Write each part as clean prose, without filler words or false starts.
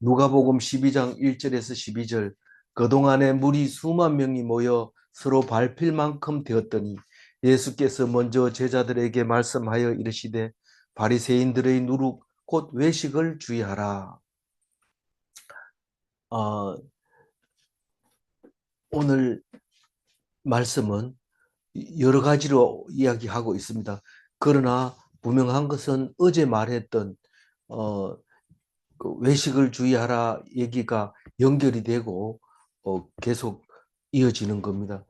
누가복음 12장 1절에서 12절. 그동안에 무리 수만 명이 모여 서로 밟힐 만큼 되었더니 예수께서 먼저 제자들에게 말씀하여 이르시되 바리새인들의 누룩 곧 외식을 주의하라. 어, 오늘 말씀은 여러 가지로 이야기하고 있습니다. 그러나 분명한 것은 어제 말했던 어, 그 외식을 주의하라 얘기가 연결이 되고 계속 이어지는 겁니다.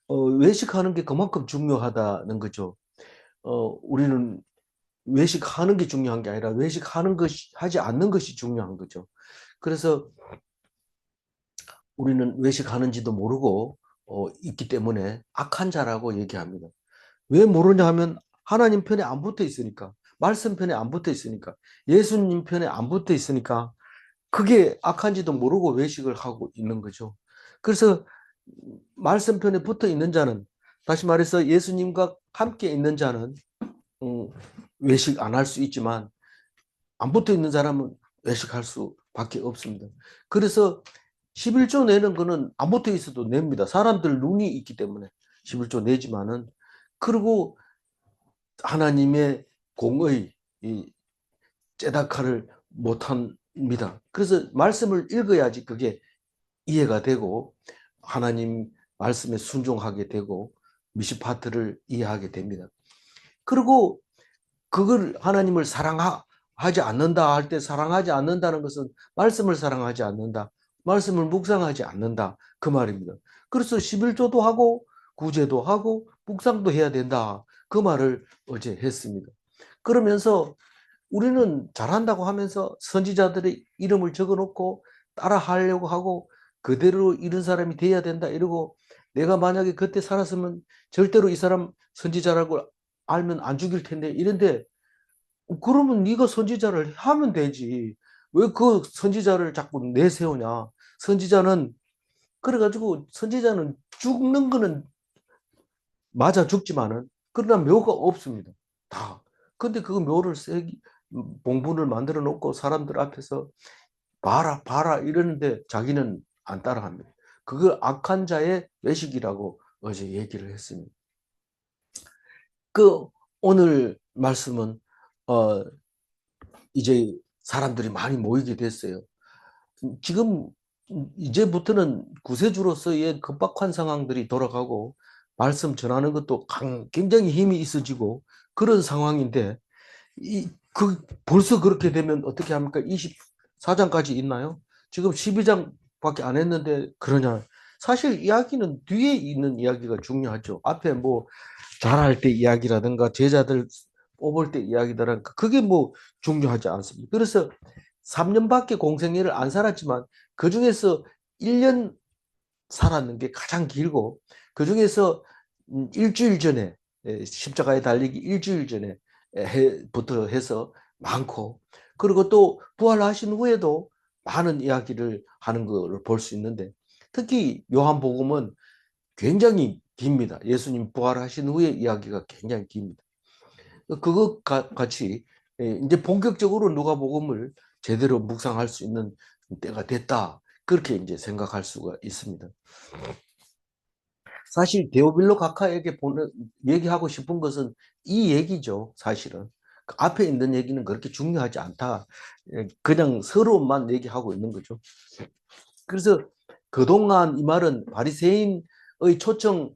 외식하는 게 그만큼 중요하다는 거죠. 우리는 외식하는 게 중요한 게 아니라 외식하는 것이 하지 않는 것이 중요한 거죠. 그래서 우리는 외식하는지도 모르고 있기 때문에 악한 자라고 얘기합니다. 왜 모르냐 하면 하나님 편에 안 붙어 있으니까, 말씀 편에 안 붙어 있으니까, 예수님 편에 안 붙어 있으니까 그게 악한지도 모르고 외식을 하고 있는 거죠. 그래서 말씀 편에 붙어 있는 자는, 다시 말해서 예수님과 함께 있는 자는 외식 안 할 수 있지만 안 붙어 있는 사람은 외식할 수밖에 없습니다. 그래서 11조 내는 거는 안 붙어 있어도 냅니다. 사람들 눈이 있기 때문에 11조 내지만은, 그리고 하나님의 공의 이 제다카를 못합니다. 그래서 말씀을 읽어야지 그게 이해가 되고 하나님 말씀에 순종하게 되고 미시파트를 이해하게 됩니다. 그리고 그걸 하나님을 사랑하지 않는다 할 때, 사랑하지 않는다는 것은 말씀을 사랑하지 않는다, 말씀을 묵상하지 않는다, 그 말입니다. 그래서 11조도 하고 구제도 하고 묵상도 해야 된다, 그 말을 어제 했습니다. 그러면서 우리는 잘한다고 하면서 선지자들의 이름을 적어놓고 따라하려고 하고 그대로 이런 사람이 돼야 된다 이러고, 내가 만약에 그때 살았으면 절대로 이 사람 선지자라고 알면 안 죽일 텐데 이런데, 그러면 네가 선지자를 하면 되지. 왜 그 선지자를 자꾸 내세우냐. 선지자는, 그래가지고 선지자는 죽는 거는 맞아 죽지만은 그러나 묘가 없습니다. 다. 근데 그 묘를 봉분을 만들어 놓고 사람들 앞에서 봐라 봐라 이러는데 자기는 안 따라합니다. 그걸 악한 자의 외식이라고 어제 얘기를 했습니다. 그 오늘 말씀은 어 이제 사람들이 많이 모이게 됐어요. 지금 이제부터는 구세주로서의 급박한 상황들이 돌아가고 말씀 전하는 것도 굉장히 힘이 있어지고 그런 상황인데, 벌써 그렇게 되면 어떻게 합니까? 24장까지 있나요? 지금 12장밖에 안 했는데 그러냐? 사실 이야기는 뒤에 있는 이야기가 중요하죠. 앞에 뭐 잘할 때 이야기라든가 제자들 뽑을 때 이야기라든가 그게 뭐 중요하지 않습니다. 그래서 3년밖에 공생애를 안 살았지만 그 중에서 1년 살았는 게 가장 길고, 그 중에서 일주일 전에 십자가에 달리기 일주일 전에 부터 해서 많고, 그리고 또 부활하신 후에도 많은 이야기를 하는 것을 볼 수 있는데, 특히 요한복음은 굉장히 깁니다. 예수님 부활하신 후에 이야기가 굉장히 깁니다. 그것 같이 이제 본격적으로 누가복음을 제대로 묵상할 수 있는 때가 됐다, 그렇게 이제 생각할 수가 있습니다. 사실 데오빌로 가카에게 얘기하고 싶은 것은 이 얘기죠. 사실은 그 앞에 있는 얘기는 그렇게 중요하지 않다, 그냥 서로만 얘기하고 있는 거죠. 그래서 그동안 이 말은 바리새인의 초청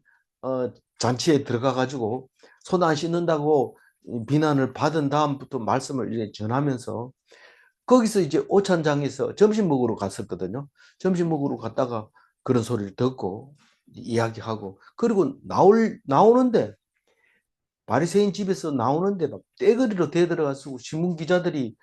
잔치에 들어가 가지고 손 안 씻는다고 비난을 받은 다음부터 말씀을 이제 전하면서, 거기서 이제 오찬장에서 점심 먹으러 갔었거든요. 점심 먹으러 갔다가 그런 소리를 듣고 이야기하고, 그리고 나오는데, 바리새인 집에서 나오는데 막 떼거리로 대들어가지고 신문 기자들이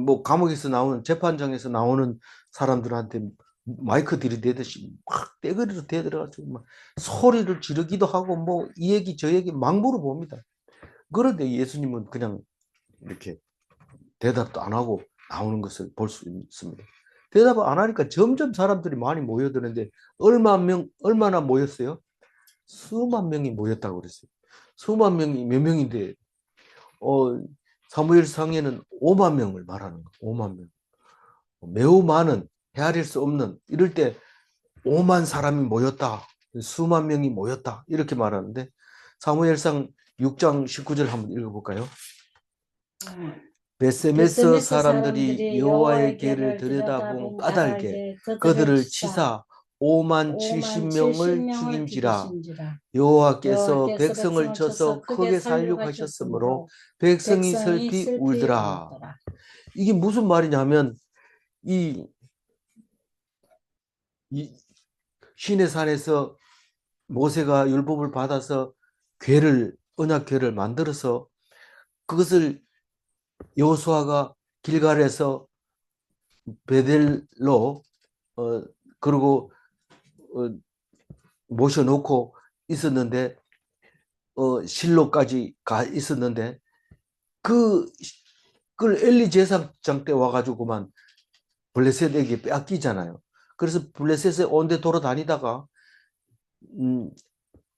뭐 감옥에서 나오는, 재판장에서 나오는 사람들한테 마이크 들이대듯이 막 떼거리로 대들어가지고 막 소리를 지르기도 하고 뭐 이 얘기 저 얘기 막 물어봅니다. 그런데 예수님은 그냥 이렇게 대답도 안 하고 나오는 것을 볼 수 있습니다. 대답을 안 하니까 점점 사람들이 많이 모여드는데, 얼마나 모였어요? 수만 명이 모였다고 그랬어요. 수만 명이 몇 명인데, 어, 사무엘상에는 5만 명을 말하는 거예요. 5만 명. 매우 많은, 헤아릴 수 없는, 이럴 때 5만 사람이 모였다. 수만 명이 모였다. 이렇게 말하는데 사무엘상 6장 19절 한번 읽어볼까요? 베세메스 베세메스 사람들이 사람들이 여호와의 여호와의 궤를 궤를 들여다본 들여다본 까닭에 까닭에 그들을 그들을 치사 치사 5만 5만 70명을 70명을 죽인지라. 죽이신지라. 여호와께서 여호와께서 백성을 백성을 쳐서 쳐서 크게 크게 살육하셨으므로 살육하셨으므로 백성이 백성이 슬피 슬피 울더라. 울었더라. 이게 무슨 말이냐면 이, 이 시내 산에서 모세가 율법을 받아서 궤를, 언약궤를 만들어서 그것을 여호수아가 길갈에서 베델로 그리고 어, 모셔놓고 있었는데 실로까지 가 있었는데 그 그걸 엘리 제사장 때 와가지고만 블레셋에게 빼앗기잖아요. 그래서 블레셋에 온데 돌아다니다가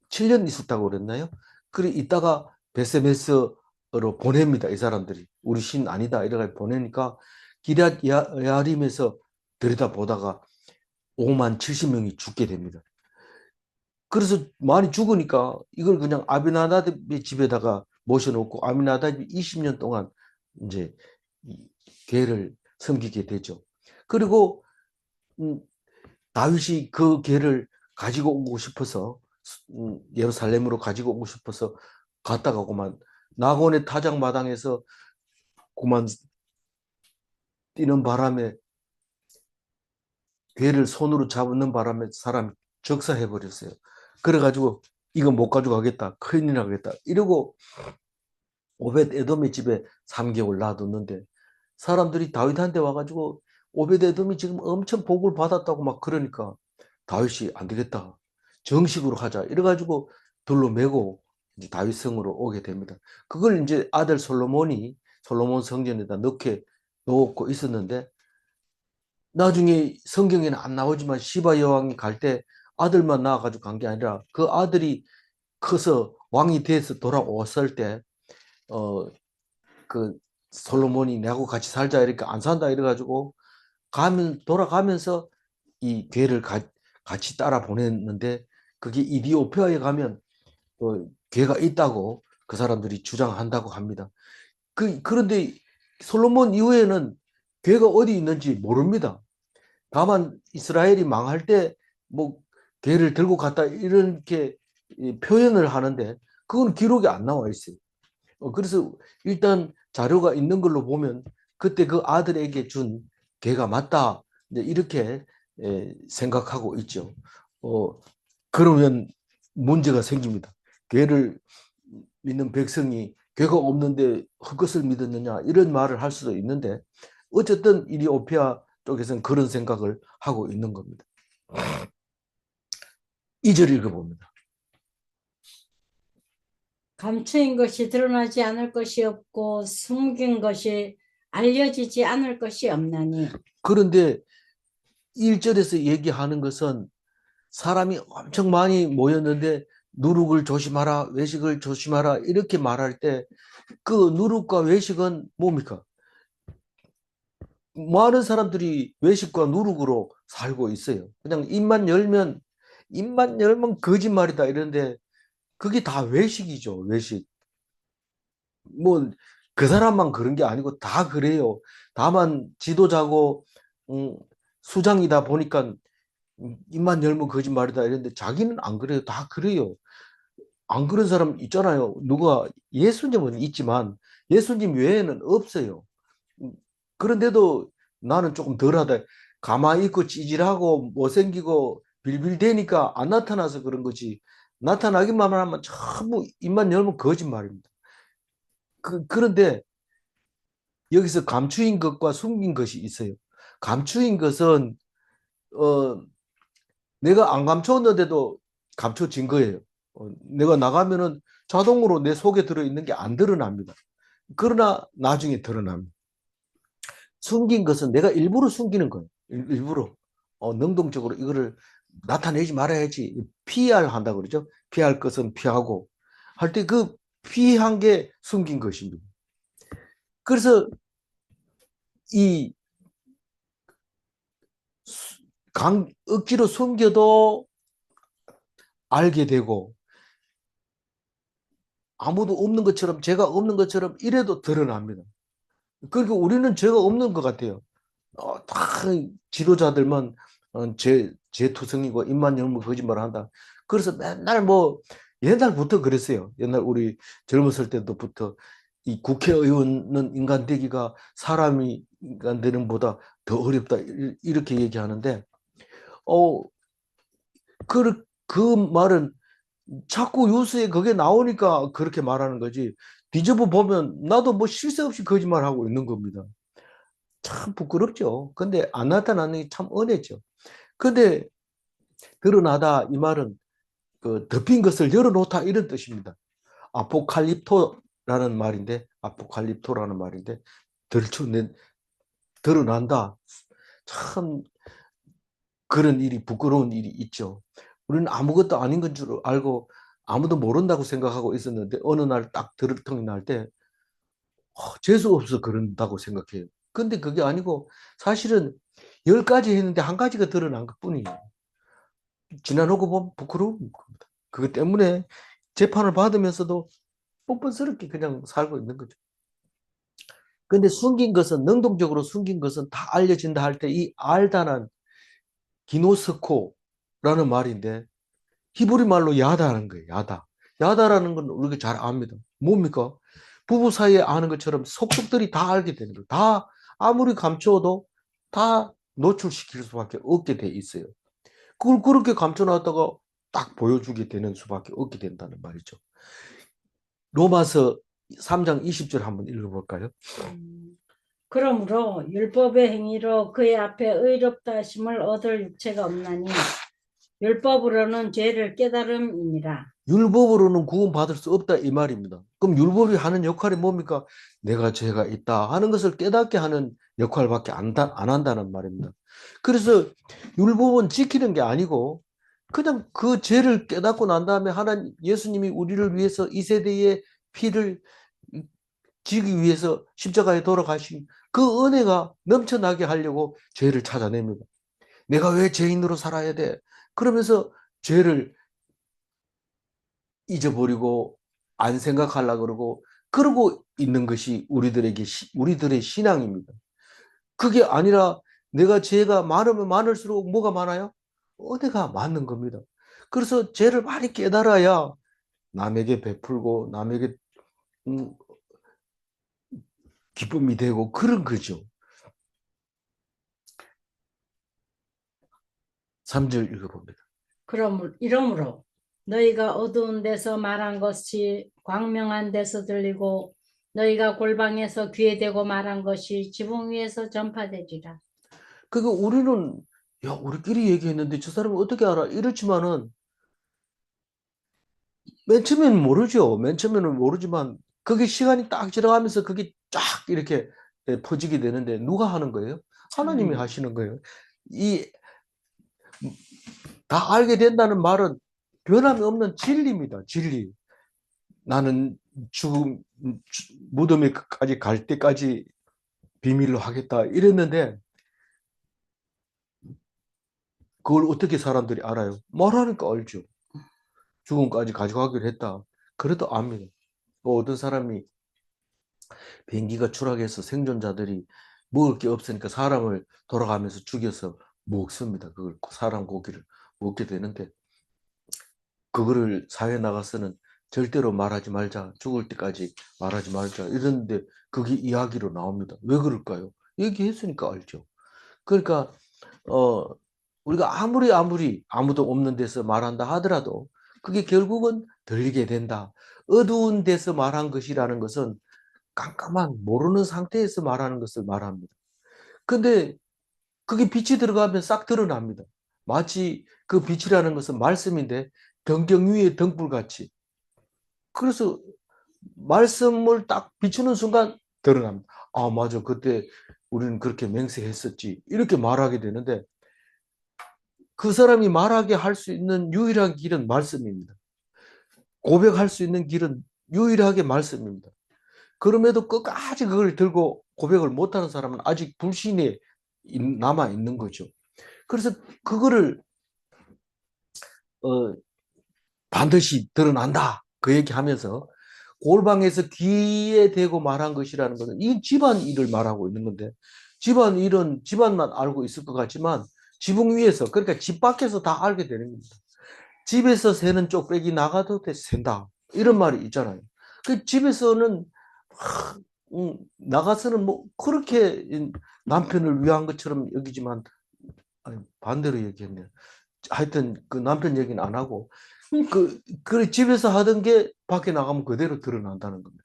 7년 있었다고 그랬나요? 그래 있다가 베세메스로 보냅니다. 이 사람들이 우리 신 아니다 이래가 보내니까 기럇 야림에서 들여다보다가 5만 70명이 죽게 됩니다. 그래서 많이 죽으니까 이걸 그냥 아비나답의 집에다가 모셔놓고 아비나답이 20년 동안 이제 궤를 섬기게 되죠. 그리고 다윗이 그 궤를 가지고 오고 싶어서 예루살렘으로 가지고 오고 싶어서 갔다가 그만 낙원의 타작마당에서 그만 뛰는 바람에 궤를 손으로 잡는 바람에 사람이 적사해 버렸어요. 그래가지고 이거 못 가져가겠다. 큰일 나겠다. 이러고 오벳 에돔의 집에 3개월 놔뒀는데 사람들이 다윗한테 와가지고 오벳 에돔이 지금 엄청 복을 받았다고 막 그러니까 다윗이 안 되겠다. 정식으로 하자. 이래가지고 둘로 매고 이제 다윗 성으로 오게 됩니다. 그걸 이제 아들 솔로몬이 솔로몬 성전에다 넣게 놓고 있었는데 나중에 성경에는 안 나오지만 시바 여왕이 갈 때 아들만 낳아가지고 간 게 아니라 그 아들이 커서 왕이 돼서 돌아왔을 때, 그 솔로몬이 내하고 같이 살자 이러니까 안 산다 이래가지고 돌아가면서 이 괴를 같이 따라 보냈는데 그게 이디오피아에 가면 괴가 있다고 그 사람들이 주장한다고 합니다. 그런데 솔로몬 이후에는 괴가 어디 있는지 모릅니다. 다만 이스라엘이 망할 때 뭐 괴를 들고 갔다 이렇게 표현을 하는데 그건 기록이 안 나와 있어요. 그래서 일단 자료가 있는 걸로 보면 그때 그 아들에게 준 괴가 맞다 이렇게 생각하고 있죠. 그러면 문제가 생깁니다. 괴를 믿는 백성이 괴가 없는데 헛것을 믿었느냐 이런 말을 할 수도 있는데 어쨌든 이리오피아 쪽에서는 그런 생각을 하고 있는 겁니다. 2절 읽어봅니다. 감추인 것이 드러나지 않을 것이 없고 숨긴 것이 알려지지 않을 것이 없나니. 그런데 1절에서 얘기하는 것은 사람이 엄청 많이 모였는데 누룩을 조심하라, 외식을 조심하라 이렇게 말할 때 그 누룩과 외식은 뭡니까? 많은 사람들이 외식과 누룩으로 살고 있어요. 그냥 입만 열면 거짓말이다 이런데 그게 다 외식이죠, 외식. 뭐 그 사람만 그런 게 아니고 다 그래요. 다만 지도자고 수장이다 보니까 입만 열면 거짓말이다 이랬는데 자기는 안 그래요. 다 그래요. 안 그런 사람 있잖아요. 누가 예수님은 있지만 예수님 외에는 없어요. 음, 그런데도 나는 조금 덜하다. 가만히 있고 찌질하고 못생기고 빌빌대니까 안 나타나서 그런 거지. 나타나기만 하면 전부 입만 열면 거짓말입니다. 그런데 여기서 감추인 것과 숨긴 것이 있어요. 감추인 것은 어, 내가 안 감췄는데도 감춰진 거예요. 내가 나가면은 자동으로 내 속에 들어있는 게 안 드러납니다. 그러나 나중에 드러납니다. 숨긴 것은 내가 일부러 숨기는 거예요. 일부러. 능동적으로 이거를 나타내지 말아야지. PR 한다고 그러죠. 피할 것은 피하고. 할 때 그 피한 게 숨긴 것입니다. 그래서 이 억지로 숨겨도 알게 되고, 아무도 없는 것처럼, 죄가 없는 것처럼 이래도 드러납니다. 그러니까 우리는 죄가 없는 것 같아요. 다 지도자들만 죄투성이고 입만 열면 거짓말을 한다. 그래서 맨날 뭐 옛날부터 그랬어요. 옛날 우리 젊었을 때부터 이 국회의원은 인간 되기가 사람이 인간 되는 보다 더 어렵다 이렇게 얘기하는데 어, 그 말은 자꾸 뉴스에 그게 나오니까 그렇게 말하는 거지. 뒤집어 보면 나도 뭐 쉴 새 없이 거짓말하고 있는 겁니다. 참 부끄럽죠. 근데 안 나타나는 게 참 은혜죠. 근데 드러나다 이 말은 그 덮인 것을 열어놓다 이런 뜻입니다. 아포칼립토라는 말인데 아포칼립토라는 말인데 들춰낸 드러난다. 참 그런 일이 부끄러운 일이 있죠. 우리는 아무것도 아닌 건 줄 알고 아무도 모른다고 생각하고 있었는데 어느 날 딱 들통이 날 때 재수 없어 그런다고 생각해요. 근데 그게 아니고 사실은 10가지 했는데 한 가지가 드러난 것뿐이에요. 지나놓고 보면 부끄러운 겁니다. 그것 때문에 재판을 받으면서도 뻔뻔스럽게 그냥 살고 있는 거죠. 근데 숨긴 것은, 능동적으로 숨긴 것은 다 알려진다 할 때 이 알다는 기노스코라는 말인데 히브리 말로 야다라는 거예요. 야다. 야다라는 건 우리가 잘 압니다. 뭡니까? 부부 사이에 아는 것처럼 속속들이 다 알게 되는 거예요. 다 아무리 감추어도 다 노출시킬 수밖에 없게 돼 있어요. 그걸 그렇게 감춰놨다가 딱 보여주게 되는 수밖에 없게 된다는 말이죠. 로마서 3장 20절 한번 읽어볼까요? 그러므로 율법의 행위로 그의 앞에 의롭다 하심을 얻을 육체가 없나니 율법으로는 죄를 깨달음이니라. 율법으로는 구원받을 수 없다 이 말입니다. 그럼 율법이 하는 역할이 뭡니까? 내가 죄가 있다 하는 것을 깨닫게 하는 역할밖에 안 한다는 말입니다. 그래서 율법은 지키는 게 아니고 그냥 그 죄를 깨닫고 난 다음에 하나님 예수님이 우리를 위해서 이 세대의 피를 지기 위해서 십자가에 돌아가신 그 은혜가 넘쳐나게 하려고 죄를 찾아냅니다. 내가 왜 죄인으로 살아야 돼? 그러면서 죄를 잊어버리고 안 생각하려고 그러고 있는 것이 우리들의 신앙입니다. 그게 아니라 내가 죄가 많으면 많을수록 뭐가 많아요? 은혜가 많은 겁니다. 그래서 죄를 많이 깨달아야 남에게 베풀고 남에게 음, 기쁨이 되고 그런 거죠. 3절 읽어봅니다. 이러므로 너희가 어두운 데서 말한 것이 광명한 데서 들리고 너희가 골방에서 귀에 대고 말한 것이 지붕 위에서 전파되리라. 그러니까 우리는 야 우리끼리 얘기했는데 저 사람은 어떻게 알아? 이렇지만은 맨 처음에는 모르죠. 맨 처음에는 모르지만 그게 시간이 딱 지나가면서 그게 쫙 이렇게 퍼지게 되는데 누가 하는 거예요? 하나님이 하시는 거예요. 이 다 알게 된다는 말은 변함이 없는 진리입니다. 진리. 나는 죽음 무덤에까지 갈 때까지 비밀로 하겠다 이랬는데 그걸 어떻게 사람들이 알아요? 말하니까 알죠. 죽음까지 가져가기로 했다. 그래도 압니다. 뭐 어떤 사람이 비행기가 추락해서 생존자들이 먹을 게 없으니까 사람을 돌아가면서 죽여서 먹습니다. 그걸 사람 고기를 먹게 되는데 그거를 사회 나가서는 절대로 말하지 말자. 죽을 때까지 말하지 말자. 이런데 그게 이야기로 나옵니다. 왜 그럴까요? 얘기했으니까 알죠. 그러니까 어 우리가 아무리 아무도 없는 데서 말한다 하더라도 그게 결국은 들리게 된다. 어두운 데서 말한 것이라는 것은 깜깜한 모르는 상태에서 말하는 것을 말합니다. 근데 그게 빛이 들어가면 싹 드러납니다. 마치 그 빛이라는 것은 말씀인데 등경 위에 등불같이. 그래서 말씀을 딱 비추는 순간 드러납니다. 아, 맞아. 그때 우리는 그렇게 맹세했었지. 이렇게 말하게 되는데 그 사람이 말하게 할 수 있는 유일한 길은 말씀입니다. 고백할 수 있는 길은 유일하게 말씀입니다. 그럼에도 끝까지 그걸 들고 고백을 못하는 사람은 아직 불신에 남아 있는 거죠. 그래서 그거를 어, 반드시 드러난다. 그 얘기하면서 골방에서 귀에 대고 말한 것이라는 것은 이 집안 일을 말하고 있는 건데 집안 일은 집안만 알고 있을 것 같지만 지붕 위에서 그러니까 집 밖에서 다 알게 되는 겁니다. 집에서 새는 쪽배기 나가도 샌다. 이런 말이 있잖아요. 그 집에서는 나가서는 뭐 그렇게 남편을 위한 것처럼 여기지만 아니, 반대로 얘기했네요. 하여튼 그 남편 얘기는 안 하고 그 집에서 하던 게 밖에 나가면 그대로 드러난다는 겁니다.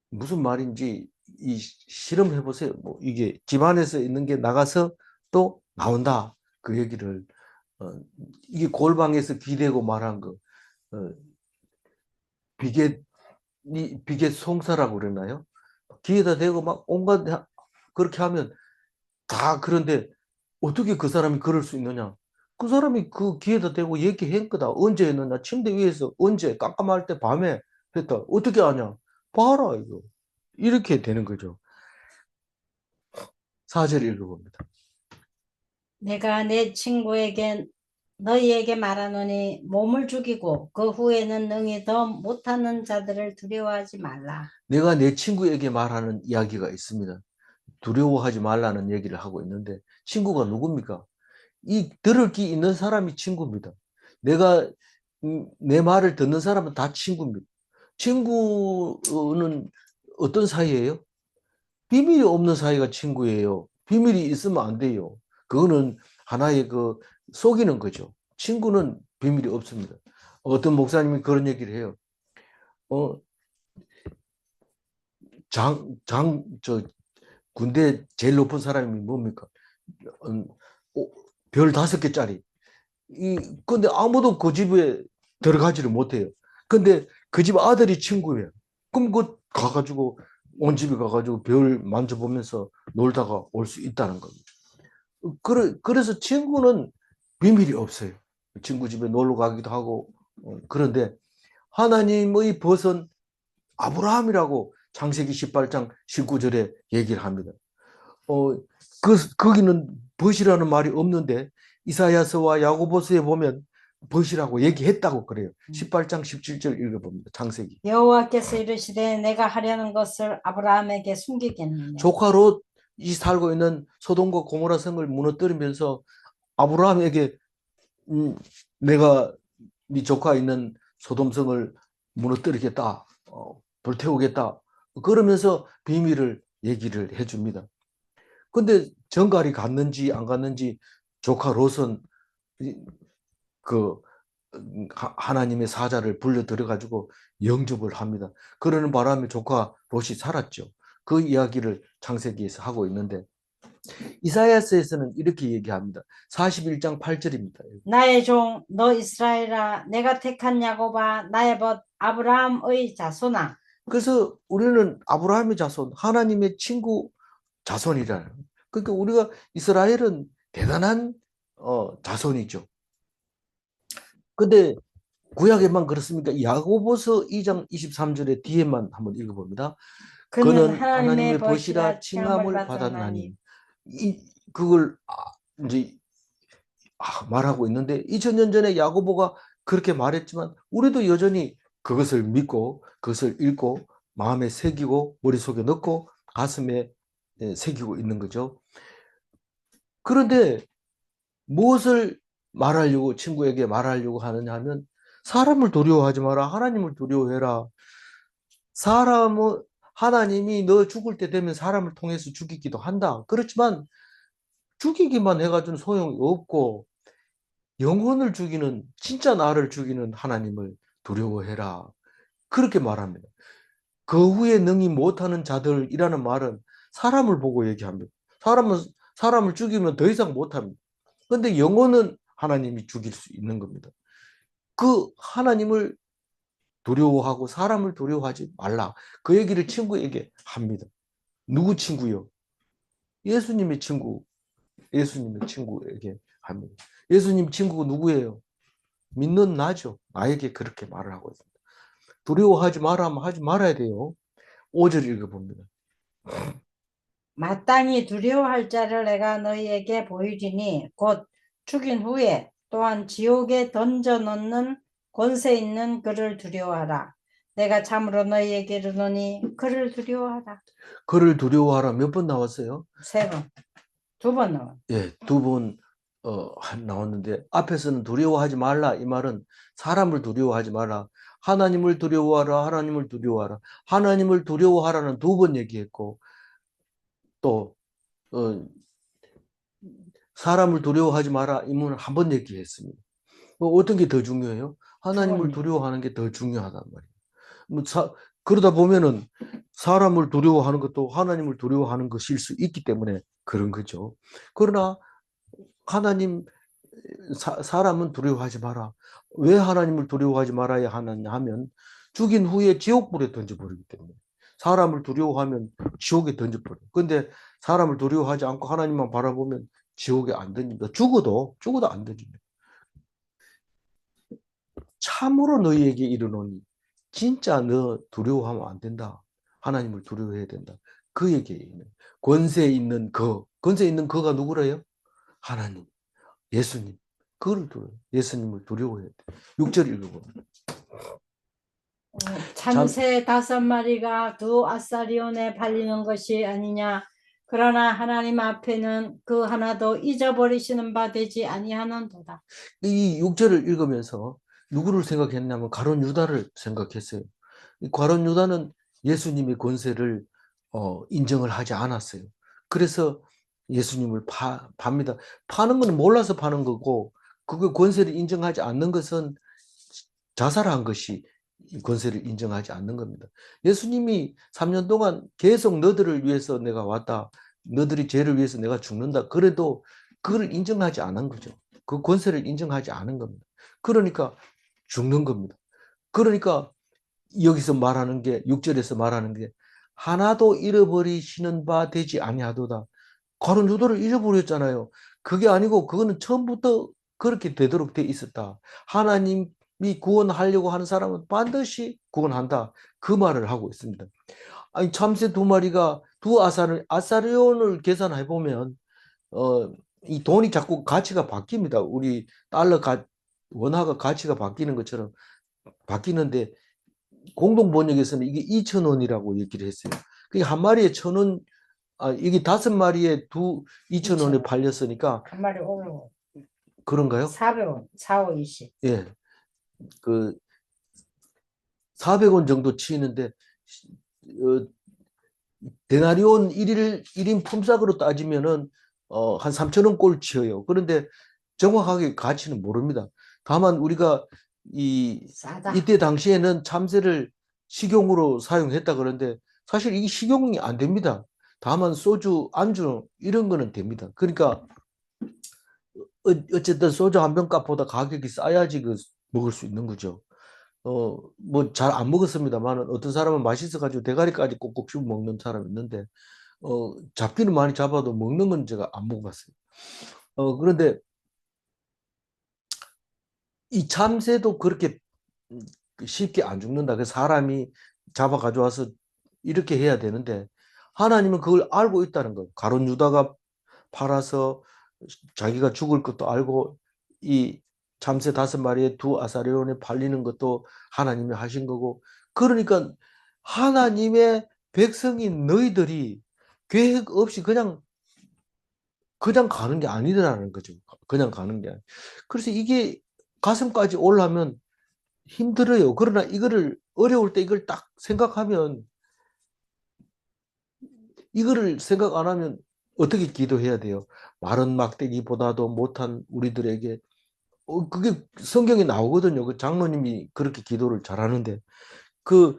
무슨 말인지 이 실험해 보세요. 뭐 이게 집안에서 있는 게 나가서 또 나온다. 그 얘기를 어, 이게 골방에서 기대고 말한 거 어, 비계 비계 송사라고 그러나요? 귀에다 대고 막 온갖 그렇게 하면 다 그런데 어떻게 그 사람이 그럴 수 있느냐? 그 사람이 그 귀에다 대고 얘기한 거다. 언제 했느냐? 침대 위에서 언제 깜깜할 때 밤에 했다. 어떻게 아냐? 봐라 이거. 이렇게 되는 거죠. 4절 읽어봅니다. 내가 내 친구에게 너희에게 말하노니 몸을 죽이고 그 후에는 능히 더 못하는 자들을 두려워하지 말라. 내가 내 친구에게 말하는 이야기가 있습니다. 두려워하지 말라는 얘기를 하고 있는데 친구가 누굽니까? 이 들을 귀 있는 사람이 친구입니다. 내가 내 말을 듣는 사람은 다 친구입니다. 친구는 어떤 사이예요? 비밀이 없는 사이가 친구예요. 비밀이 있으면 안 돼요. 그거는 하나의 그 속이는 거죠. 친구는 비밀이 없습니다. 어떤 목사님이 그런 얘기를 해요. 어, 군대 제일 높은 사람이 뭡니까? 별 5개짜리. 근데 아무도 그 집에 들어가지를 못해요. 근데 그 집 아들이 친구예요. 그럼 그 가가지고 온 집에 가가지고 별 만져보면서 놀다가 올 수 있다는 겁니다. 그래서 친구는 비밀이 없어요. 친구 집에 놀러 가기도 하고 그런데 하나님의 벗은 아브라함이라고 창세기 18장 19절에 얘기를 합니다. 거기는 벗이라는 말이 없는데 이사야서와 야고보서에 보면 벗이라고 얘기했다고 그래요. 18장 17절 읽어봅니다. 창세기. 여호와께서 이르시되 내가 하려는 것을 아브라함에게 숨기겠느냐. 조카 롯이 살고 있는 소돔과 고모라 성을 무너뜨리면서 아브라함에게 내가 네 조카 있는 소돔성을 무너뜨리겠다. 불태우겠다. 그러면서 비밀을 얘기를 해줍니다. 근데 정갈이 갔는지 안 갔는지 조카 롯은 그 하나님의 사자를 불려 들여가지고 영접을 합니다. 그러는 바람에 조카 롯이 살았죠. 그 이야기를 창세기에서 하고 있는데 이사야서에서는 이렇게 얘기합니다. 41장 8절입니다. 나의 종 너 이스라엘아 내가 택한 야곱아 나의 벗 아브라함의 자손아. 그래서 우리는 아브라함의 자손, 하나님의 친구 자손이잖아요. 그러니까 우리가 이스라엘은 대단한 자손이죠. 근데 구약에만 그렇습니까? 야고보서 2장 23절의 뒤에만 한번 읽어봅니다. 그는 그는 하나님의 하나님의 벗이라 벗이라 칭함을 칭함을 받았나니. 받았나니 그걸 이제 말하고 있는데 2000년 전에 야고보가 그렇게 말했지만 우리도 여전히 그것을 믿고 그것을 읽고 마음에 새기고 머릿속에 넣고 가슴에 새기고 있는 거죠. 그런데 무엇을 말하려고 친구에게 말하려고 하느냐 하면 사람을 두려워하지 마라. 하나님을 두려워해라. 사람은 하나님이 너 죽을 때 되면 사람을 통해서 죽이기도 한다. 그렇지만 죽이기만 해가지고는 소용이 없고 영혼을 죽이는 진짜 나를 죽이는 하나님을 두려워해라. 그렇게 말합니다. 그 후에 능히 못하는 자들이라는 말은 사람을 보고 얘기합니다. 사람을 죽이면 더 이상 못합니다. 그런데 영혼은 하나님이 죽일 수 있는 겁니다. 그 하나님을 두려워하고 사람을 두려워하지 말라. 그 얘기를 친구에게 합니다. 누구 친구요? 예수님의 친구. 예수님의 친구에게 합니다. 예수님 친구가 누구예요? 믿는 나죠. 나에게 그렇게 말을 하고 있습니다. 두려워하지 마라 하면 하지 말아야 돼요. 5절 읽어봅니다. 마땅히 두려워할 자를 내가 너희에게 보이리니 곧 죽인 후에 또한 지옥에 던져 넣는 권세 있는 그를 두려워하라. 내가 참으로 너희에게 이르노니 그를 두려워하라. 그를 두려워하라 몇 번 나왔어요? 3번, 2번 나와. 예, 두 번 나왔는데 앞에서는 두려워하지 말라 이 말은 사람을 두려워하지 말라. 하나님을 두려워하라. 하나님을 두려워하라. 하나님을 두려워하라는 두 번 얘기했고 또 어, 사람을 두려워하지 마라 이 문을 한 번 얘기했습니다. 어떤 게 더 중요해요? 하나님을 두려워하는 게 더 중요하단 말이에요. 뭐 그러다 보면은 사람을 두려워하는 것도 하나님을 두려워하는 것일 수 있기 때문에 그런 거죠. 그러나 하나님 사람은 두려워하지 마라. 왜 하나님을 두려워하지 말아야 하느냐 하면 죽인 후에 지옥불에 던져버리기 때문에 사람을 두려워하면 지옥에 던져버려요. 근데 사람을 두려워하지 않고 하나님만 바라보면 지옥에 안 던집니다. 죽어도 안 던집니다. 참으로 너희에게 이르노니 진짜 너 두려워하면 안 된다. 하나님을 두려워해야 된다. 그에게 있는 권세 있는 권세 있는 그가 누구래요? 하나님, 예수님. 그를 예수님을 두려워해야 돼. 6절 읽어보면. 참새 5마리가 두 아사리온에 팔리는 것이 아니냐. 그러나 하나님 앞에는 그 하나도 잊어버리시는 바 되지 아니하는도다. 이 6절을 읽으면서 누구를 생각했냐면 가룟 유다를 생각했어요. 이 가룟 유다는 예수님의 권세를 인정을 하지 않았어요. 그래서 예수님을 팝니다. 파는 건 몰라서 파는 거고 그 권세를 인정하지 않는 것은 자살한 것이 권세를 인정하지 않는 겁니다. 예수님이 3년 동안 계속 너들을 위해서 내가 왔다. 너들이 죄를 위해서 내가 죽는다. 그래도 그걸 인정하지 않은 거죠. 그 권세를 인정하지 않은 겁니다. 그러니까 죽는 겁니다. 그러니까 여기서 말하는 게 6절에서 말하는 게 하나도 잃어버리시는 바 되지 아니하도다. 가룟 유다를 잃어버렸잖아요. 그게 아니고 그거는 처음부터 그렇게 되도록 돼 있었다. 하나님이 구원하려고 하는 사람은 반드시 구원한다. 그 말을 하고 있습니다. 아니 참새 2마리가 두 아사리온을 계산해 보면 이 돈이 자꾸 가치가 바뀝니다. 우리 달러 원화가 가치가 바뀌는 것처럼 바뀌는데 공동 번역에서는 이게 2,000원이라고 얘기를 했어요. 그게 한 마리에 1,000원, 이게 5마리에 2,000원에 2,000원. 팔렸으니까 한 마리 500원. 그런가요? 400원. 4, 5, 20. 예, 그 400원 정도 치는데 데나리온 1인 품삯으로 따지면은 한 3,000원 꼴 치어요. 그런데 정확하게 가치는 모릅니다. 다만 우리가 싸다. 이때 당시에는 참새를 식용으로 사용했다 그러는데 사실 이게 식용이 안 됩니다. 다만 소주, 안주 이런 거는 됩니다. 그러니까 어쨌든 소주 한 병 값보다 가격이 싸야지 먹을 수 있는 거죠. 뭐 잘 안 먹었습니다만 어떤 사람은 맛있어가지고 대가리까지 꼭꼭 씹어 먹는 사람이 있는데 잡기는 많이 잡아도 먹는 건 제가 안 먹어봤어요. 그런데 이 참새도 그렇게 쉽게 안 죽는다. 그 사람이 잡아 가져와서 이렇게 해야 되는데 하나님은 그걸 알고 있다는 거예요. 가룟 유다가 팔아서 자기가 죽을 것도 알고 이 참새 5마리에 두 아사리온에 팔리는 것도 하나님이 하신 거고 그러니까 하나님의 백성인 너희들이 계획 없이 그냥 가는 게 아니라는 거죠. 그냥 가는 게. 그래서 이게 가슴까지 올라면 힘들어요. 그러나 이거를 어려울 때 이걸 딱 생각하면 이거를 생각 안 하면 어떻게 기도해야 돼요? 마른 막대기보다도 못한 우리들에게 그게 성경에 나오거든요. 그 장로님이 그렇게 기도를 잘하는데 그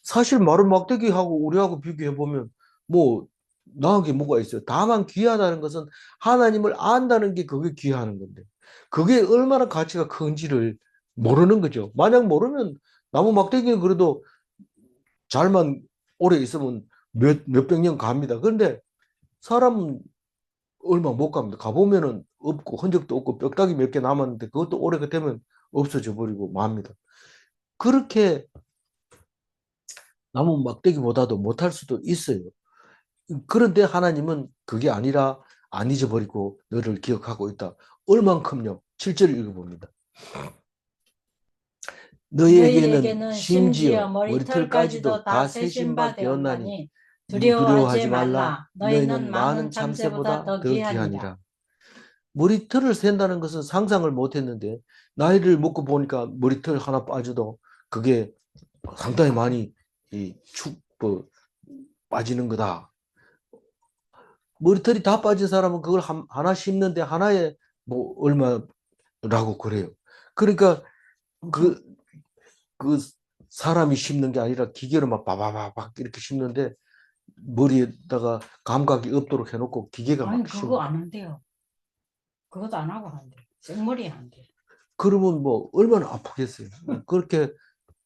사실 마른 막대기하고 우리하고 비교해 보면 뭐 나은 게 뭐가 있어요? 다만 귀하다는 것은 하나님을 안다는 게 그게 귀하는 건데 그게 얼마나 가치가 큰지를 모르는 거죠. 만약 모르면 나무 막대기는 그래도 잘만 오래 있으면 몇백 년 갑니다. 그런데 사람은 얼마 못 갑니다. 가보면은 없고 흔적도 없고 뼈다귀 몇 개 남았는데 그것도 오래가 되면 없어져 버리고 맙니다. 그렇게 나무 막대기보다도 못할 수도 있어요. 그런데 하나님은 그게 아니라 안 잊어버리고 너를 기억하고 있다. 얼만큼요? 7절 읽어봅니다. 너희에게는 너희에게는 심지어 심지어 머리털까지도 머리털까지도 다 다 세신 세신 바 바 되었나니 되었나니 두려워하지 두려워하지 말라. 말라. 너희는 너희는 많은 많은 참새보다 참새보다 더 더 귀하니라. 귀하니라. 머리털을 센다는 것은 상상을 못했는데 나이를 먹고 보니까 머리털 하나 빠져도 그게 상당히 많이 뭐, 빠지는 거다. 머리털이 다 빠진 사람은 그걸 하나 심는데 하나에 뭐 얼마라고 그래요. 그러니까 그, 그 사람이 심는 게 아니라 기계로 막 바바바박 이렇게 심는데 머리에다가 감각이 없도록 해놓고 기계가 아니 막 그거 심어. 안 한대요. 그것도 안 하고 한대. 생머리 한대. 그러면 뭐 얼마나 아프겠어요. 그렇게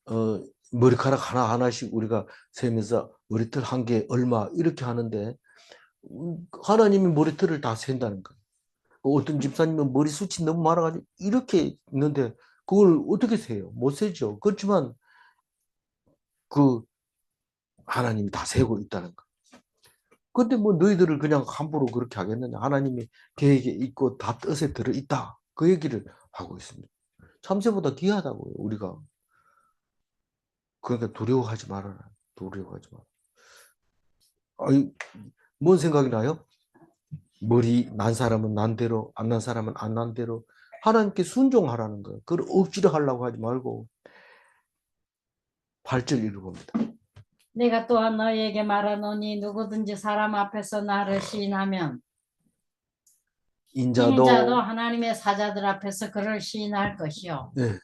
어, 머리카락 하나하나씩 우리가 세면서 머리털 한 개 얼마 이렇게 하는데 하나님이 머리털을 다 센다는 거예요. 어떤 집사님은 머리숱이 너무 많아가지고 이렇게 있는데 그걸 어떻게 세요? 못 세죠. 그렇지만 그 하나님이 다 세고 있다는 거. 근데 뭐 너희들을 그냥 함부로 그렇게 하겠느냐? 하나님이 계획에 있고 다 뜻에 들어 있다. 그 얘기를 하고 있습니다. 참새보다 귀하다고요, 우리가. 그러니까 두려워하지 말아라. 두려워하지 마라. 아니, 뭔 생각이 나요? 머리 난 사람은 난 대로, 안 난 사람은 안 난 대로 하나님께 순종하라는 거예요. 그걸 억지로 하려고 하지 말고 8절 읽어봅니다. 내가 또한 너희에게 말하노니 누구든지 사람 앞에서 나를 시인하면 인자도 인자도 하나님의 사자들 앞에서 그를 시인할 것이요. 네,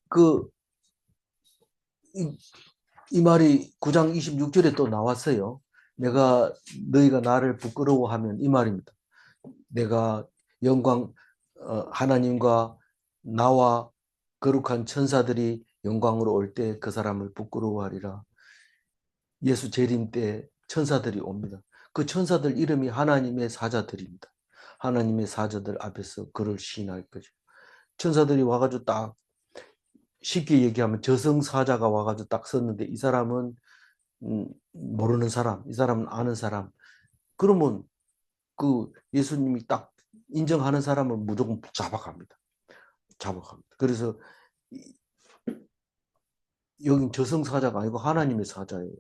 그 이, 이 말이 9장 26절에 또 나왔어요. 내가 너희가 나를 부끄러워하면 이 말입니다. 내가 영광 하나님과 나와 거룩한 천사들이 영광으로 올 때 그 사람을 부끄러워하리라. 예수 재림 때 천사들이 옵니다. 그 천사들 이름이 하나님의 사자들입니다. 하나님의 사자들 앞에서 그를 시인할 거죠. 천사들이 와가지고 딱 쉽게 얘기하면 저승사자가 와가지고 딱 섰는데 이 사람은 모르는 사람, 이 사람은 아는 사람. 그러면 그 예수님이 딱 인정하는 사람은 무조건 잡아갑니다. 잡아갑니다. 그래서 여긴 저승사자가 아니고 하나님의 사자예요.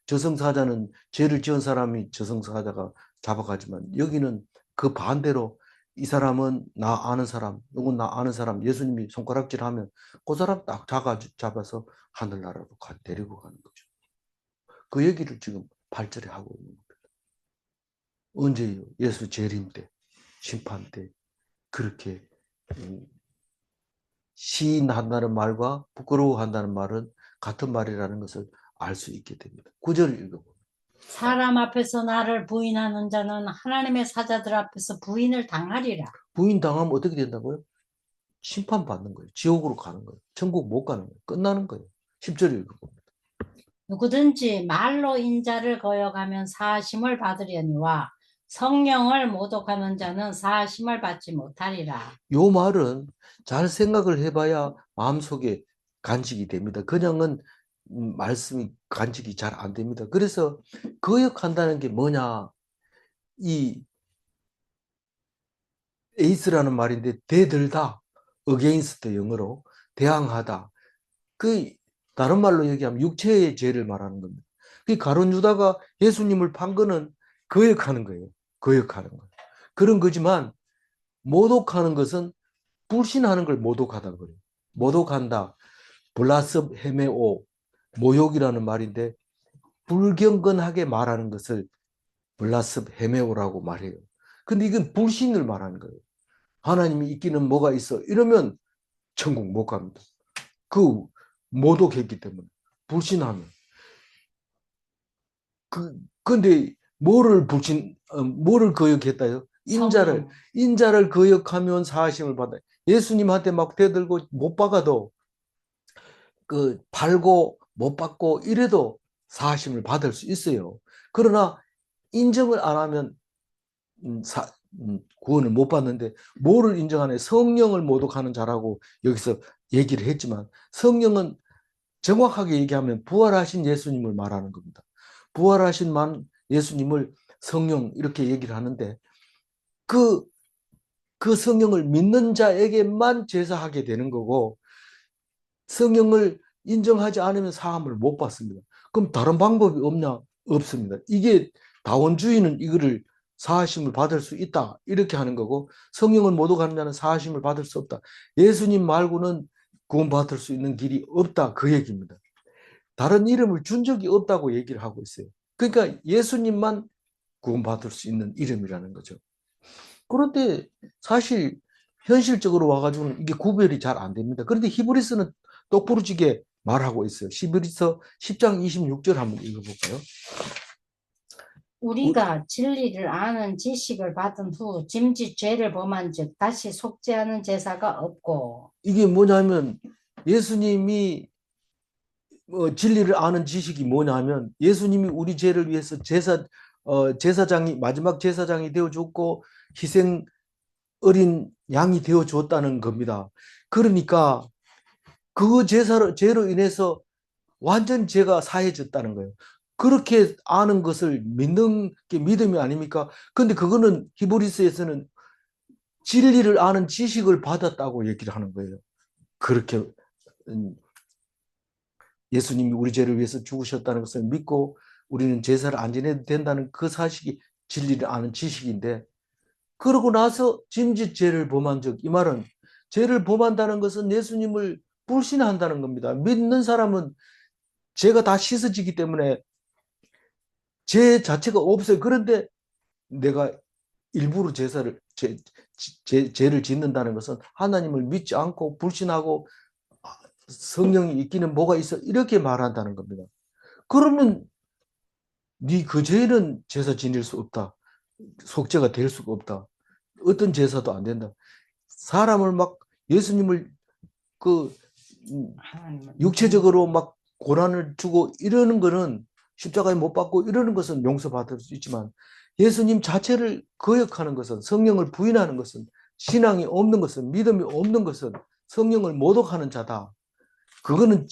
저승사자는 죄를 지은 사람이 저승사자가 잡아가지만 여기는 그 반대로 이 사람은 나 아는 사람, 누군 나 아는 사람, 예수님이 손가락질하면 그 사람 딱 잡아서 하늘나라로 데리고 가는 거죠. 그 얘기를 지금 8절에 하고 있는 겁니다. 언제요? 예수 재림 때, 심판 때 그렇게 시인한다는 말과 부끄러워한다는 말은 같은 말이라는 것을 알 수 있게 됩니다. 9절을 읽어봅니다. 사람 앞에서 나를 부인하는 자는 하나님의 사자들 앞에서 부인을 당하리라. 부인당하면 어떻게 된다고요? 심판받는 거예요. 지옥으로 가는 거예요. 천국 못 가는 거예요. 끝나는 거예요. 10절 읽어봅니다. 누구든지 말로 인자를 거역하면 사하심을 받으려니와 성령을 모독하는 자는 사하심을 받지 못하리라. 요 말은 잘 생각을 해봐야 마음속에 간직이 됩니다. 그냥은 말씀이 간직이 잘 안 됩니다. 그래서 거역한다는 게 뭐냐? 이 에이스라는 말인데 대들다, against 영어로 대항하다. 그 다른 말로 얘기하면 육체의 죄를 말하는 겁니다. 그 가룟 유다가 예수님을 판 거는 거역하는 거예요. 거역하는 거예요. 그런 거지만 모독하는 것은 불신하는 걸 모독하다는 거예요. 모독한다. 블라스 헤메오 모욕이라는 말인데 불경건하게 말하는 것을 블라스 헤메오라고 말해요. 근데 이건 불신을 말하는 거예요. 하나님이 있기는 뭐가 있어? 이러면 천국 못 갑니다. 그 모독했기 때문에 불신하면 근데 뭐를 거역했다요? 성령. 인자를 거역하면 사하심을 받아. 예수님한테 막 대들고 못 박아도 그 팔고 못 받고 이래도 사하심을 받을 수 있어요. 그러나 인정을 안 하면 구원을 못 받는데 뭐를 인정하네? 성령을 모독하는 자라고 여기서 얘기를 했지만 성령은 정확하게 얘기하면 부활하신 예수님을 말하는 겁니다. 부활하신 예수님을 성령 이렇게 얘기를 하는데 그, 그 성령을 믿는 자에게만 제사하게 되는 거고 성령을 인정하지 않으면 사함을 못 받습니다. 그럼 다른 방법이 없냐? 없습니다. 이게 다원주의는 이거를 사하심을 받을 수 있다 이렇게 하는 거고 성령을 모독하는 자는 사하심을 받을 수 없다. 예수님 말고는 구원받을 수 있는 길이 없다 그 얘기입니다. 다른 이름을 준 적이 없다고 얘기를 하고 있어요. 그러니까 예수님만 구원받을 수 있는 이름이라는 거죠. 그런데 사실 현실적으로 와가지고는 이게 구별이 잘 안 됩니다. 그런데 히브리서는 똑부러지게 말하고 있어요. 히브리서 10장 26절 한번 읽어볼까요? 우리가 진리를 아는 지식을 받은 후 짐짓 죄를 범한 즉 다시 속죄하는 제사가 없고. 이게 뭐냐면 예수님이 진리를 아는 지식이 뭐냐면 예수님이 우리 죄를 위해서 제사장이 마지막 제사장이 되어 줬고 희생 어린 양이 되어 줬다는 겁니다. 그러니까 그 죄로 인해서 완전 죄가 사해졌다는 거예요. 그렇게 아는 것을 믿는 게 믿음이 아닙니까? 근데 그거는 히브리서에서는 진리를 아는 지식을 받았다고 얘기를 하는 거예요. 그렇게 예수님이 우리 죄를 위해서 죽으셨다는 것을 믿고 우리는 제사를 안 지내도 된다는 그 사실이 진리를 아는 지식인데 그러고 나서 짐짓 죄를 범한 적, 이 말은 죄를 범한다는 것은 예수님을 불신한다는 겁니다. 믿는 사람은 죄가 다 씻어지기 때문에 죄 자체가 없어요. 그런데 내가 일부러 죄를 짓는다는 것은 하나님을 믿지 않고 불신하고 성령이 있기는 뭐가 있어 이렇게 말한다는 겁니다. 그러면 네 그 죄는 제사 지낼 수 없다. 속죄가 될 수가 없다. 어떤 제사도 안 된다. 사람을 막 예수님을 그 육체적으로 막 고난을 주고 이러는 거는 십자가에 못 박고 이러는 것은 용서받을 수 있지만 예수님 자체를 거역하는 것은 성령을 부인하는 것은 신앙이 없는 것은 믿음이 없는 것은 성령을 모독하는 자다. 그거는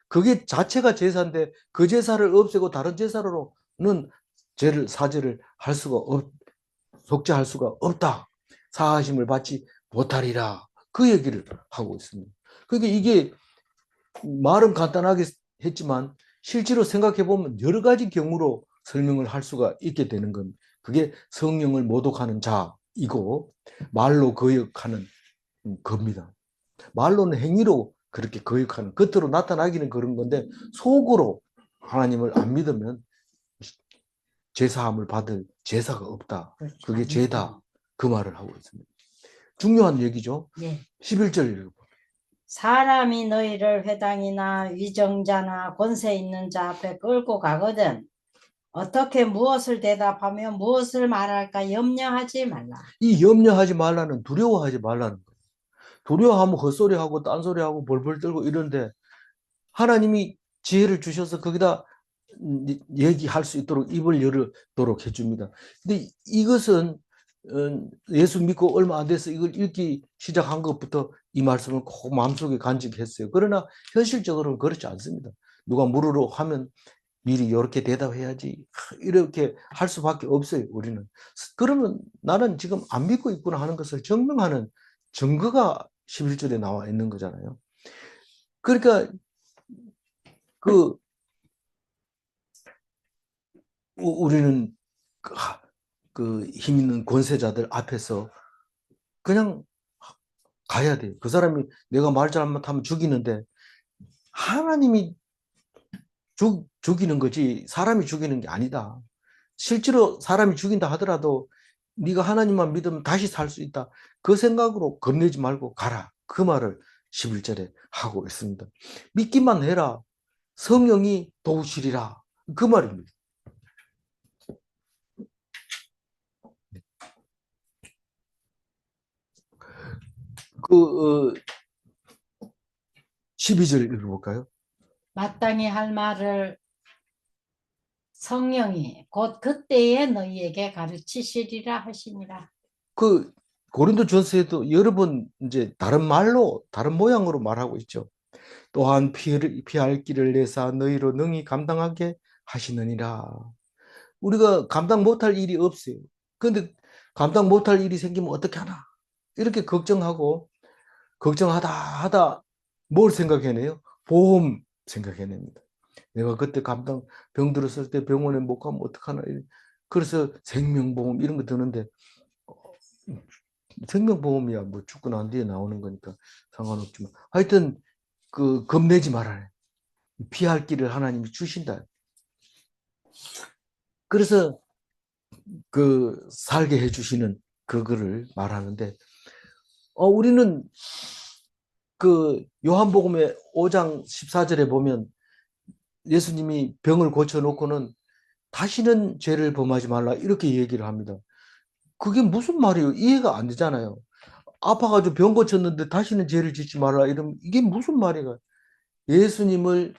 그게 자체가 제사인데 그 제사를 없애고 다른 제사로는 사죄를 할 수가 속죄할 수가 없다. 사하심을 받지 못하리라. 그 얘기를 하고 있습니다. 그러니까 이게 말은 간단하게 했지만 실제로 생각해 보면 여러 가지 경우로 설명을 할 수가 있게 되는 건 그게 성령을 모독하는 자이고 말로 거역하는 겁니다. 말로는 행위로 그렇게 거역하는 겉으로 나타나기는 그런 건데 속으로 하나님을 안 믿으면 제사함을 받을 제사가 없다. 그게 죄다. 그 말을 하고 있습니다. 중요한 얘기죠. 네. 11절 읽어봐. 사람이 너희를 회당이나 위정자나 권세 있는 자 앞에 끌고 가거든 어떻게 무엇을 대답하며 무엇을 말할까 염려하지 말라. 이 염려하지 말라는 두려워하지 말라는 거예요. 두려워하면 헛소리하고 딴소리하고 벌벌 떨고 이런데 하나님이 지혜를 주셔서 거기다 얘기할 수 있도록 입을 열도록 해줍니다. 근데 이것은 예수 믿고 얼마 안 돼서 이걸 읽기 시작한 것부터 이 말씀을 꼭 마음속에 간직했어요. 그러나 현실적으로는 그렇지 않습니다. 누가 물으러 하면 미리 이렇게 대답해야지 이렇게 할 수밖에 없어요. 우리는. 그러면 나는 지금 안 믿고 있구나 하는 것을 증명하는 증거가 11절에 나와 있는 거잖아요. 그러니까 우리는 힘 있는 권세자들 앞에서 그냥 가야 돼요. 그 사람이 내가 말 잘못하면 죽이는데 하나님이 죽이는 거지 사람이 죽이는 게 아니다. 실제로 사람이 죽인다 하더라도 네가 하나님만 믿으면 다시 살 수 있다. 그 생각으로 겁내지 말고 가라. 그 말을 11절에 하고 있습니다. 믿기만 해라. 성령이 도우시리라. 그 말입니다. 그 12절 읽어볼까요? 마땅히 할 말을 성령이 곧 그때에 너희에게 가르치시리라 하시니라. 그 고린도전서에도 여러 번 이제 다른 말로 다른 모양으로 말하고 있죠. 또한 피할 길을 내사 너희로 능히 감당하게 하시느니라. 우리가 감당 못할 일이 없어요. 근데 감당 못할 일이 생기면 어떻게 하나? 이렇게 걱정하다 하다 뭘 생각해내요? 보험 생각해냅니다. 내가 그때 병 들었을 때 병원에 못 가면 어떡하나. 그래서 생명보험 이런 거 드는데, 어, 생명보험이야 뭐 죽고 난 뒤에 나오는 거니까 상관없지만, 하여튼 겁내지 말아요. 피할 길을 하나님이 주신다. 그래서 살게 해주시는 그거를 말하는데, 우리는 요한복음의 5장 14절에 보면 예수님이 병을 고쳐놓고는 다시는 죄를 범하지 말라 이렇게 얘기를 합니다. 그게 무슨 말이에요? 이해가 안 되잖아요. 아파가지고 병 고쳤는데 다시는 죄를 짓지 말라 이러면 이게 무슨 말이에요? 예수님을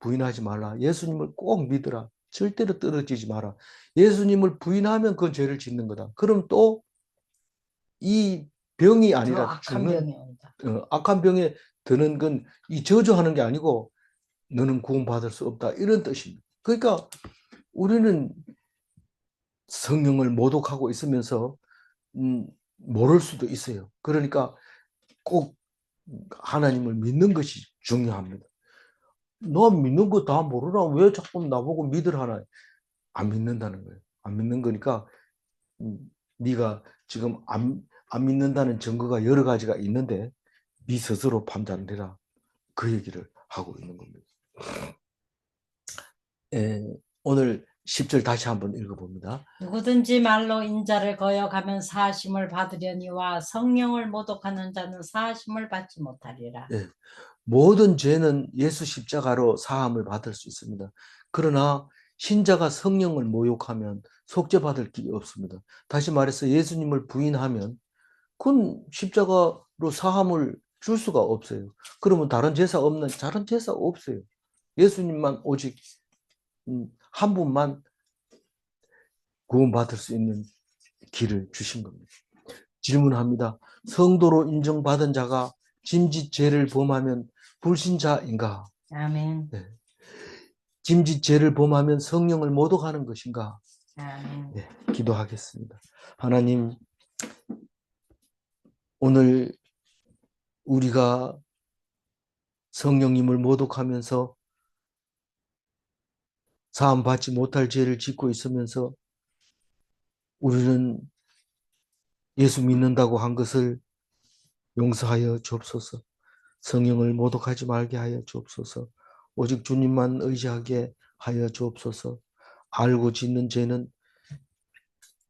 부인하지 말라. 예수님을 꼭 믿으라. 절대로 떨어지지 마라. 예수님을 부인하면 그건 죄를 짓는 거다. 그럼 또 이 병이 더 아니라 악한 죽는 병이 온다. 악한 병에 드는 건 이 저주하는 게 아니고 너는 구원받을 수 없다 이런 뜻입니다. 그러니까 우리는 성령을 모독하고 있으면서 모를 수도 있어요. 그러니까 꼭 하나님을 믿는 것이 중요합니다. 너 믿는 거 다 모르나? 왜 자꾸 나보고 믿으라나? 안 믿는다는 거예요. 안 믿는 거니까 네가 지금 안 믿는다는 증거가 여러 가지가 있는데 네 스스로 판단해라. 그 얘기를 하고 있는 겁니다. 오늘 10절 다시 한번 읽어봅니다. 누구든지 말로 인자를 거역하면 사하심을 받으려니와 성령을 모독하는 자는 사하심을 받지 못하리라. 예, 모든 죄는 예수 십자가로 사함을 받을 수 있습니다. 그러나 신자가 성령을 모욕하면 속죄받을 길이 없습니다. 다시 말해서 예수님을 부인하면 그건 십자가로 사함을 줄 수가 없어요. 그러면 다른 제사 없어요. 예수님만 오직 한 분만 구원받을 수 있는 길을 주신 겁니다. 질문합니다. 성도로 인정받은 자가 짐짓 죄를 범하면 불신자인가? 아멘. 네. 짐짓 죄를 범하면 성령을 모독하는 것인가? 아멘. 네, 기도하겠습니다. 하나님, 오늘 우리가 성령님을 모독하면서 사함받지 못할 죄를 짓고 있으면서 우리는 예수 믿는다고 한 것을 용서하여 주옵소서. 성령을 모독하지 말게 하여 주옵소서. 오직 주님만 의지하게 하여 주옵소서. 알고 짓는 죄는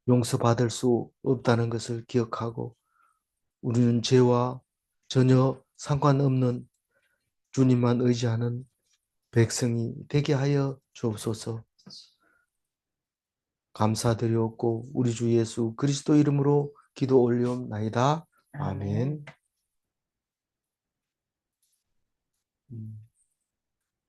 용서받을 수 없다는 것을 기억하고 우리는 죄와 전혀 상관없는 주님만 의지하는 백성이 되게 하여 주옵소서. 감사드리옵고 우리 주 예수 그리스도 이름으로 기도 올리옵나이다. 아멘. 아멘.